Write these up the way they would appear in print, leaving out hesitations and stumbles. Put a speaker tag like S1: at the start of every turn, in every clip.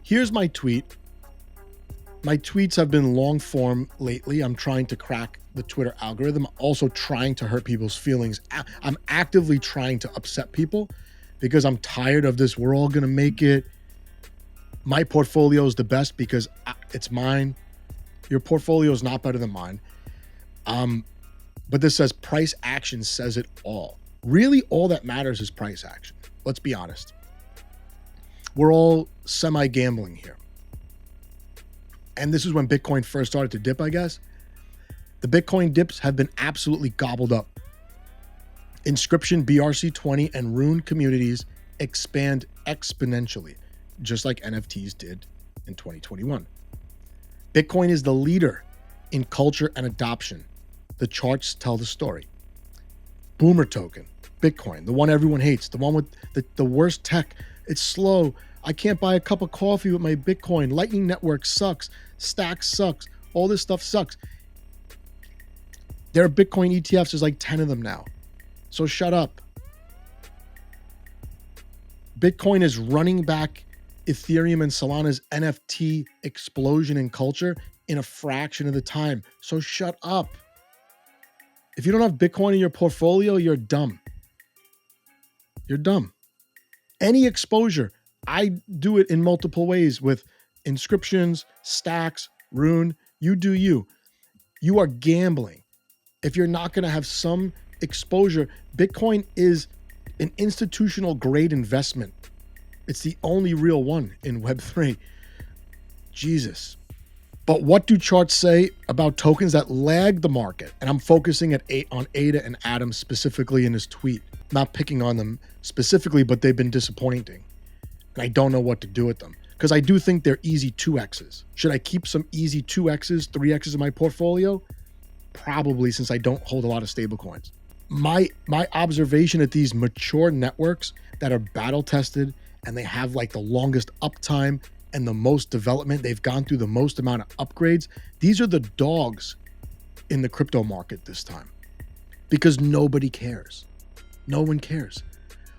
S1: Here's my tweet. My tweets have been long form lately. I'm trying to crack the Twitter algorithm, also trying to hurt people's feelings. I'm actively trying to upset people because I'm tired of this. We're all going to make it. My portfolio is the best because it's mine. Your portfolio is not better than mine. But this says price action says it all. Really, all that matters is price action. Let's be honest. We're all semi-gambling here. And this is when Bitcoin first started to dip, I guess. The Bitcoin dips have been absolutely gobbled up. Inscription, BRC20, and Rune communities expand exponentially, just like NFTs did in 2021. Bitcoin is the leader in culture and adoption. The charts tell the story. Boomer token, Bitcoin, the one everyone hates, the one with the worst tech. It's slow. I can't buy a cup of coffee with my Bitcoin. Lightning Network sucks. Stack sucks. All this stuff sucks. There are Bitcoin ETFs. There's like 10 of them now. So shut up. Bitcoin is running back Ethereum and Solana's NFT explosion in culture in a fraction of the time. So shut up. If you don't have Bitcoin in your portfolio, you're dumb. You're dumb. Any exposure, I do it in multiple ways with inscriptions, stacks, Rune. You do you. You are gambling. If you're not going to have some exposure, Bitcoin is an institutional grade investment. It's the only real one in Web3. Jesus. But what do charts say about tokens that lag the market? And I'm focusing on ADA and Atom specifically in this tweet. Not picking on them specifically, but they've been disappointing. And I don't know what to do with them because I do think they're easy 2Xs. Should I keep some easy 2Xs, 3Xs in my portfolio? Probably, since I don't hold a lot of stable coins. My observation at these mature networks that are battle tested and they have like the longest uptime and the most development, they've gone through the most amount of upgrades. These are the dogs in the crypto market this time because nobody cares. No one cares.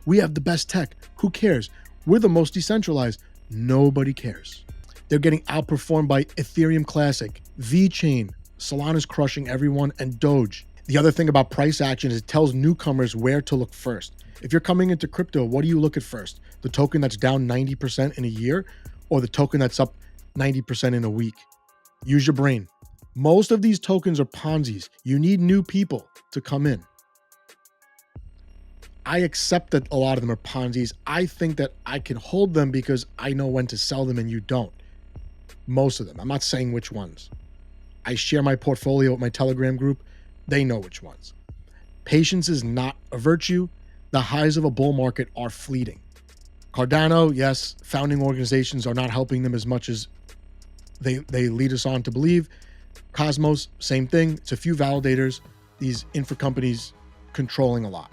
S1: We have the best tech. Who cares? We're the most decentralized. Nobody cares. They're getting outperformed by Ethereum Classic, VeChain, Solana's crushing everyone, and Doge. The other thing about price action is it tells newcomers where to look first. If you're coming into crypto, what do you look at first? The token that's down 90% in a year or the token that's up 90% in a week? Use your brain. Most of these tokens are Ponzi's. You need new people to come in. I accept that a lot of them are Ponzi's. I think that I can hold them because I know when to sell them and you don't. Most of them. I'm not saying which ones. I share my portfolio with my Telegram group. They know which ones. Patience is not a virtue. The highs of a bull market are fleeting. Cardano, yes, founding organizations are not helping them as much as they lead us on to believe. Cosmos, same thing. It's a few validators. These infra companies controlling a lot.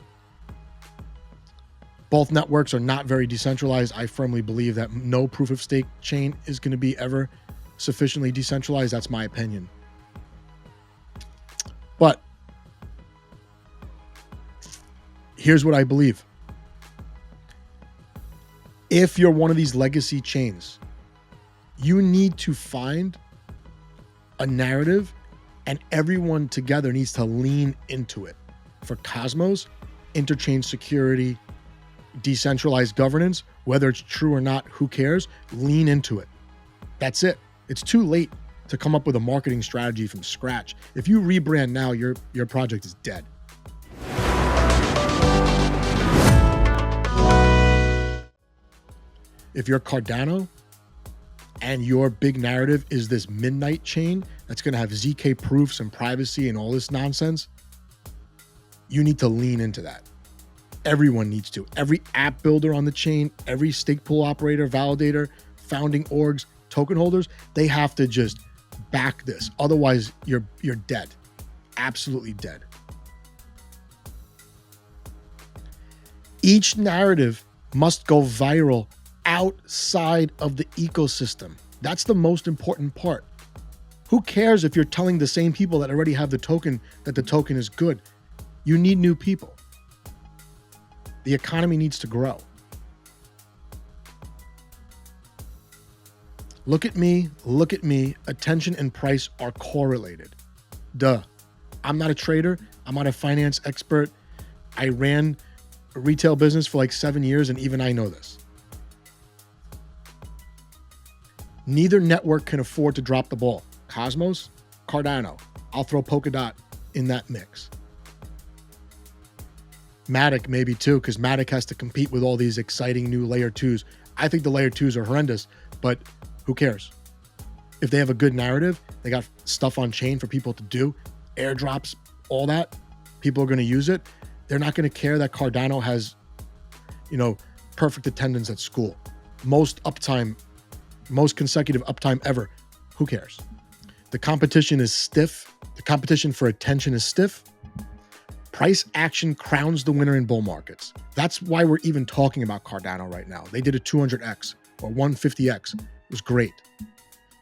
S1: Both networks are not very decentralized. I firmly believe that no proof of stake chain is going to be ever sufficiently decentralized. That's my opinion. But here's what I believe. If you're one of these legacy chains, you need to find a narrative and everyone together needs to lean into it. For Cosmos, interchain security, decentralized governance, whether it's true or not, who cares? Lean into it. That's it. It's too late to come up with a marketing strategy from scratch. If you rebrand now, your project is dead. If you're Cardano and your big narrative is this midnight chain that's going to have ZK proofs and privacy and all this nonsense, you need to lean into that. Everyone needs to. Every app builder on the chain, every stake pool operator, validator, founding orgs, token holders, they have to just back this. Otherwise, you're dead. Absolutely dead. Each narrative must go viral outside of the ecosystem. That's the most important part. Who cares if you're telling the same people that already have the token that the token is good? You need new people. The economy needs to grow. Look at me, look at me. Attention and price are correlated. Duh. I'm not a trader. I'm not a finance expert. I ran a retail business for like 7 years, and even I know this. Neither network can afford to drop the ball. Cosmos, Cardano. I'll throw Polkadot in that mix. Matic maybe too, because Matic has to compete with all these exciting new layer 2s. I think the layer 2s are horrendous, but who cares? If they have a good narrative, they got stuff on chain for people to do, airdrops, all that, people are going to use it. They're not going to care that Cardano has, perfect attendance at school. Most consecutive uptime ever. Who cares? The competition is stiff. The competition for attention is stiff. Price action crowns the winner in bull markets. That's why we're even talking about Cardano right now. They did a 200x or 150x. It was great.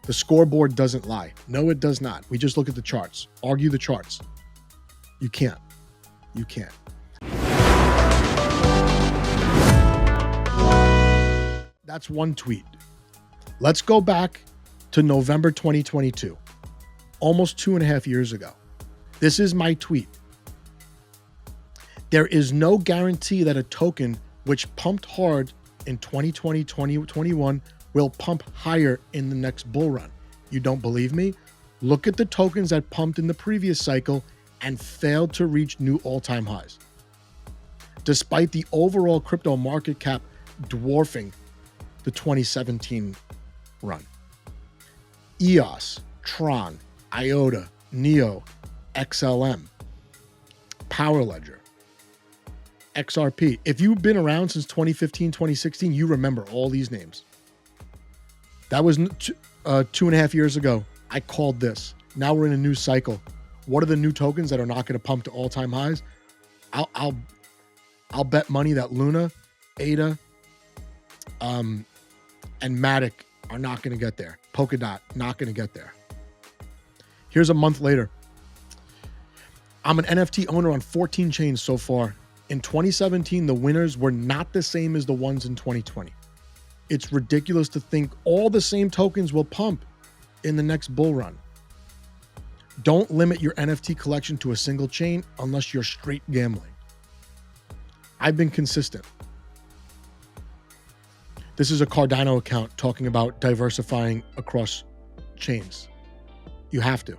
S1: The scoreboard doesn't lie. No, it does not. We just look at the charts. Argue the charts. You can't. You can't. That's one tweet. Let's go back to November 2022, almost 2.5 years ago. This is my tweet. There is no guarantee that a token which pumped hard in 2020, 2021 will pump higher in the next bull run. You don't believe me? Look at the tokens that pumped in the previous cycle and failed to reach new all-time highs. Despite the overall crypto market cap dwarfing the 2017 run. EOS, Tron, IOTA, NEO, XLM, Power Ledger, XRP. If you've been around since 2015, 2016, you remember all these names. That was 2.5 years ago. I called this. Now we're in a new cycle. What are the new tokens that are not going to pump to all-time highs? I'll bet money that Luna, ADA, and Matic are not going to get there. Polkadot, not going to get there. Here's a month later. I'm an NFT owner on 14 chains so far. In 2017, the winners were not the same as the ones in 2020. It's ridiculous to think all the same tokens will pump in the next bull run. Don't limit your NFT collection to a single chain unless you're straight gambling. I've been consistent. This is a Cardano account talking about diversifying across chains. You have to.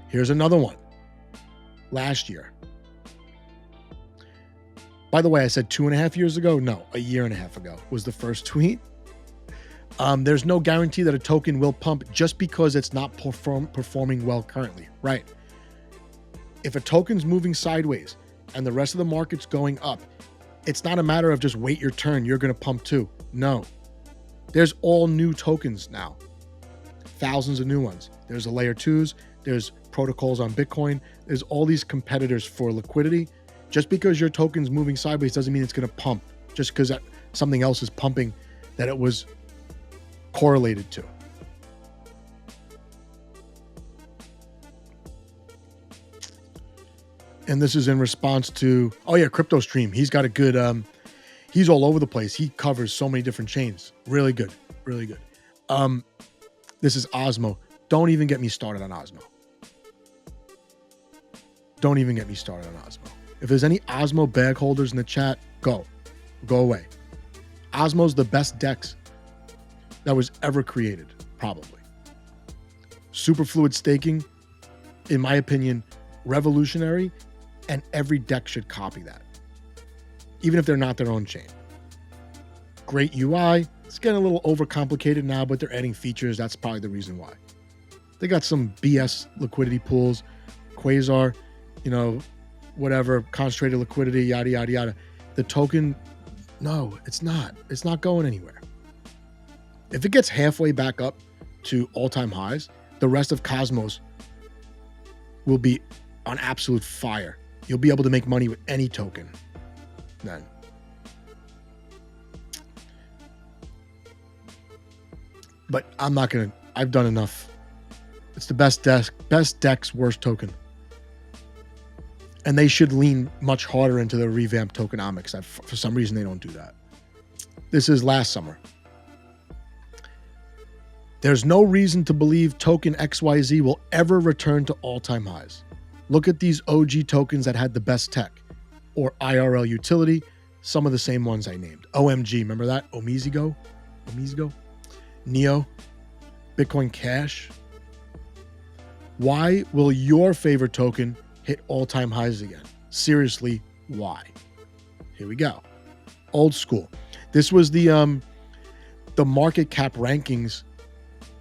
S1: Here's another one. Last year. By the way, I said 2.5 years ago. No, 1.5 years ago was the first tweet. There's no guarantee that a token will pump just because it's not performing well currently. Right. If a token's moving sideways and the rest of the market's going up, it's not a matter of just wait your turn. You're going to pump too. No. There's all new tokens now. Thousands of new ones. There's a layer 2s. There's protocols on Bitcoin. There's all these competitors for liquidity. Just because your token's moving sideways doesn't mean it's going to pump. Just because something else is pumping that it was correlated to. And this is in response to, CryptoStream. He's got a good, he's all over the place. He covers so many different chains. Really good. Really good. This is Osmo. Don't even get me started on Osmo. Don't even get me started on Osmo. If there's any Osmo bag holders in the chat, go away. Osmo's the best DEX that was ever created, probably. Superfluid staking, in my opinion, revolutionary, and every DEX should copy that, even if they're not their own chain. Great UI. It's getting a little overcomplicated now, but they're adding features. That's probably the reason why. They got some BS liquidity pools, Quasar, whatever, concentrated liquidity, yada, yada, yada. The token, no, it's not. It's not going anywhere. If it gets halfway back up to all-time highs, the rest of Cosmos will be on absolute fire. You'll be able to make money with any token then. But I'm not going to, I've done enough. It's the best DEX, worst token. And they should lean much harder into the revamped tokenomics. For some reason, they don't do that. This is last summer. There's no reason to believe token XYZ will ever return to all-time highs. Look at these OG tokens that had the best tech, or IRL utility, some of the same ones I named. OMG, remember that? Omizigo? Neo? Bitcoin Cash? Why will your favorite token hit all-time highs again? Seriously, why? Here we go. Old school. This was the market cap rankings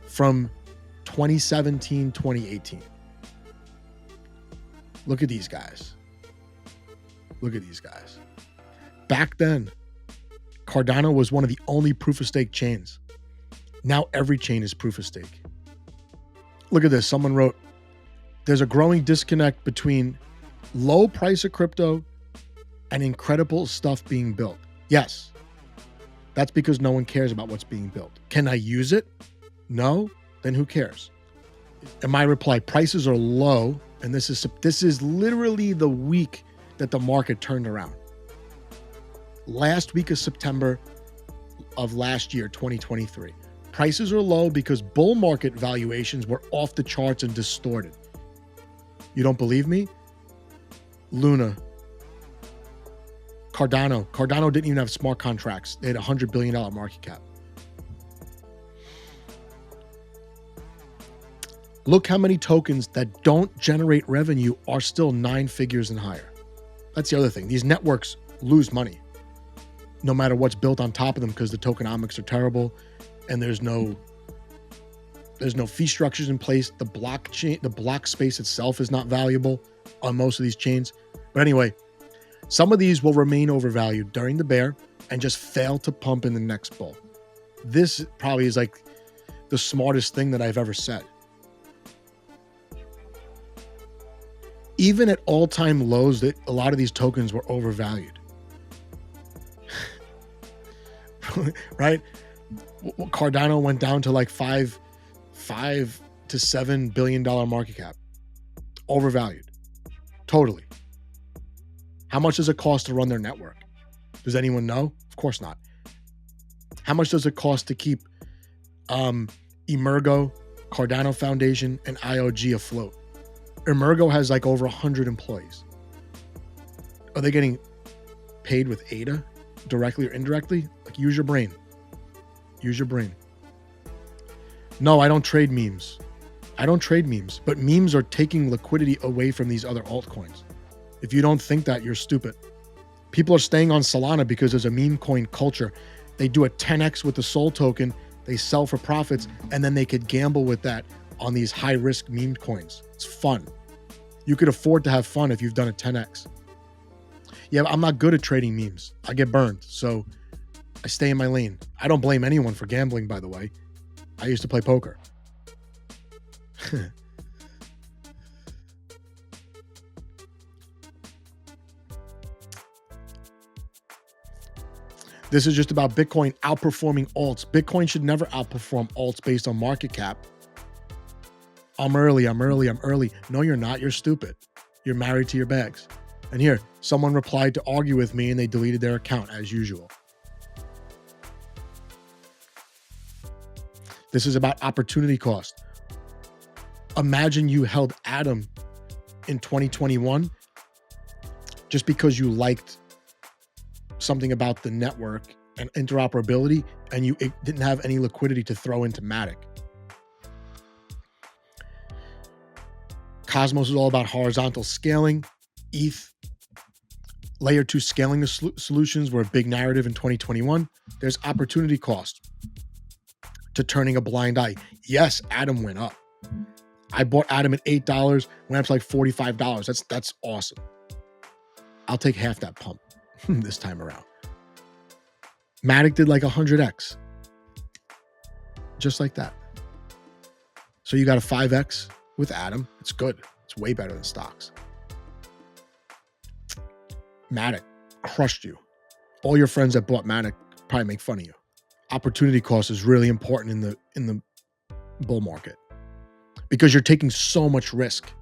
S1: from 2017, 2018. Look at these guys. Look at these guys. Back then, Cardano was one of the only proof of stake chains. Now every chain is proof of stake. Look at this. Someone wrote, there's a growing disconnect between low price of crypto and incredible stuff being built. Yes, that's because no one cares about what's being built. Can I use it? No? Then who cares? And my reply, prices are low, and this is literally the week that the market turned around. Last week of September of last year, 2023. Prices are low because bull market valuations were off the charts and distorted. You don't believe me? Luna. Cardano didn't even have smart contracts. They had a $100 billion market cap. Look how many tokens that don't generate revenue are still 9 figures and higher. That's the other thing. These networks lose money no matter what's built on top of them because the tokenomics are terrible and there's no fee structures in place. The block space itself is not valuable on most of these chains. But anyway, some of these will remain overvalued during the bear and just fail to pump in the next bull. This probably is like the smartest thing that I've ever said. Even at all-time lows, that a lot of these tokens were overvalued. Right? Cardano went down to like $5 to $7 billion market cap. Overvalued. Totally. How much does it cost to run their network? Does anyone know? Of course not. How much does it cost to keep Emergo, Cardano Foundation, and IOG afloat? Emergo has like over 100 employees. Are they getting paid with ADA directly or indirectly? Like, use your brain. Use your brain. No, I don't trade memes. But memes are taking liquidity away from these other altcoins. If you don't think that, you're stupid. People are staying on Solana because there's a meme coin culture. They do a 10x with the Sol token, they sell for profits, and then they could gamble with that on these high-risk meme coins. It's fun. You could afford to have fun if you've done a 10x. Yeah, I'm not good at trading memes. I get burned, so I stay in my lane. I don't blame anyone for gambling, by the way. I used to play poker. This is just about Bitcoin outperforming alts. Bitcoin should never outperform alts based on market cap. I'm early. No, you're not. You're stupid. You're married to your bags. And here, someone replied to argue with me and they deleted their account as usual. This is about opportunity cost. Imagine you held Atom in 2021 just because you liked something about the network and interoperability, and you didn't have any liquidity to throw into Matic. Cosmos is all about horizontal scaling. ETH, layer 2 scaling solutions were a big narrative in 2021. There's opportunity cost to turning a blind eye. Yes, Atom went up. I bought Atom at $8, went up to like $45. That's awesome. I'll take half that pump this time around. Matic did like 100x. Just like that. So you got a 5x with Atom. It's good. It's way better than stocks. Matic crushed you. All your friends that bought Matic probably make fun of you. Opportunity cost is really important in the bull market because you're taking so much risk.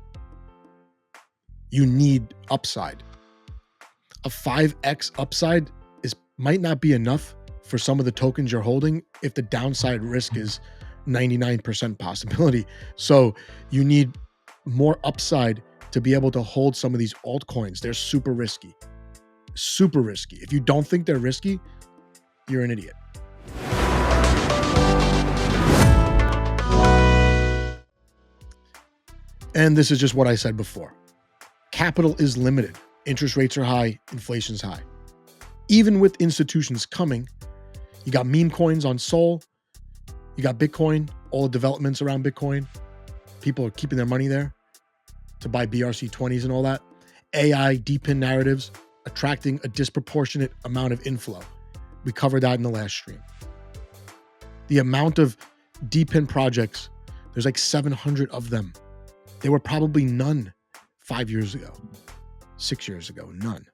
S1: You need upside. A 5x upside might not be enough for some of the tokens you're holding if the downside risk is 99% possibility. So you need more upside to be able to hold some of these altcoins. They're super risky. Super risky. If you don't think they're risky, you're an idiot. And this is just what I said before. Capital is limited. Interest rates are high. Inflation's high. Even with institutions coming, you got meme coins on Sol. You got Bitcoin, all the developments around Bitcoin. People are keeping their money there to buy BRC20s and all that. AI, DePIN narratives, attracting a disproportionate amount of inflow. We covered that in the last stream. The amount of DePIN projects, there's like 700 of them. There were probably none 5 years ago, 6 years ago, none.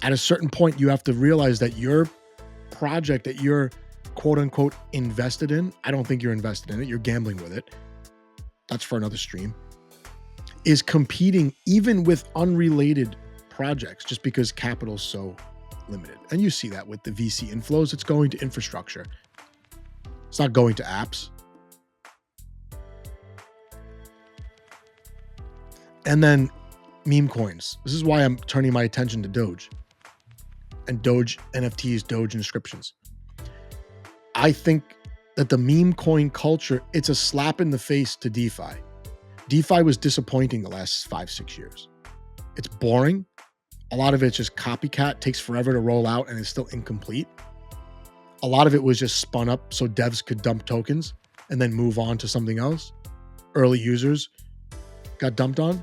S1: At a certain point, you have to realize that your project that you're quote unquote invested in, I don't think you're invested in it, you're gambling with it. That's for another stream. Is competing even with unrelated projects just because capital's so limited. And you see that with the VC inflows, it's going to infrastructure. It's not going to apps. And then meme coins. This is why I'm turning my attention to Doge and Doge NFTs, Doge inscriptions. I think that the meme coin culture, it's a slap in the face to DeFi. DeFi was disappointing the last 5-6 years. It's boring. A lot of it's just copycat, takes forever to roll out and is still incomplete. A lot of it was just spun up so devs could dump tokens and then move on to something else. Early users got dumped on.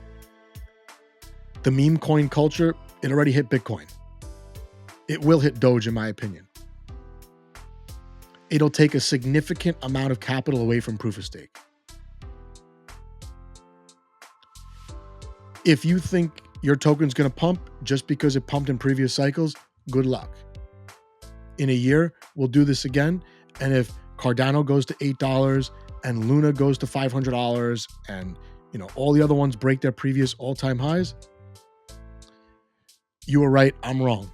S1: The meme coin culture, it already hit Bitcoin. It will hit Doge, in my opinion. It'll take a significant amount of capital away from proof of stake. If you think your token's going to pump just because it pumped in previous cycles, good luck. In a year, we'll do this again. And if Cardano goes to $8 and Luna goes to $500 and all the other ones break their previous all-time highs, you were right, I'm wrong.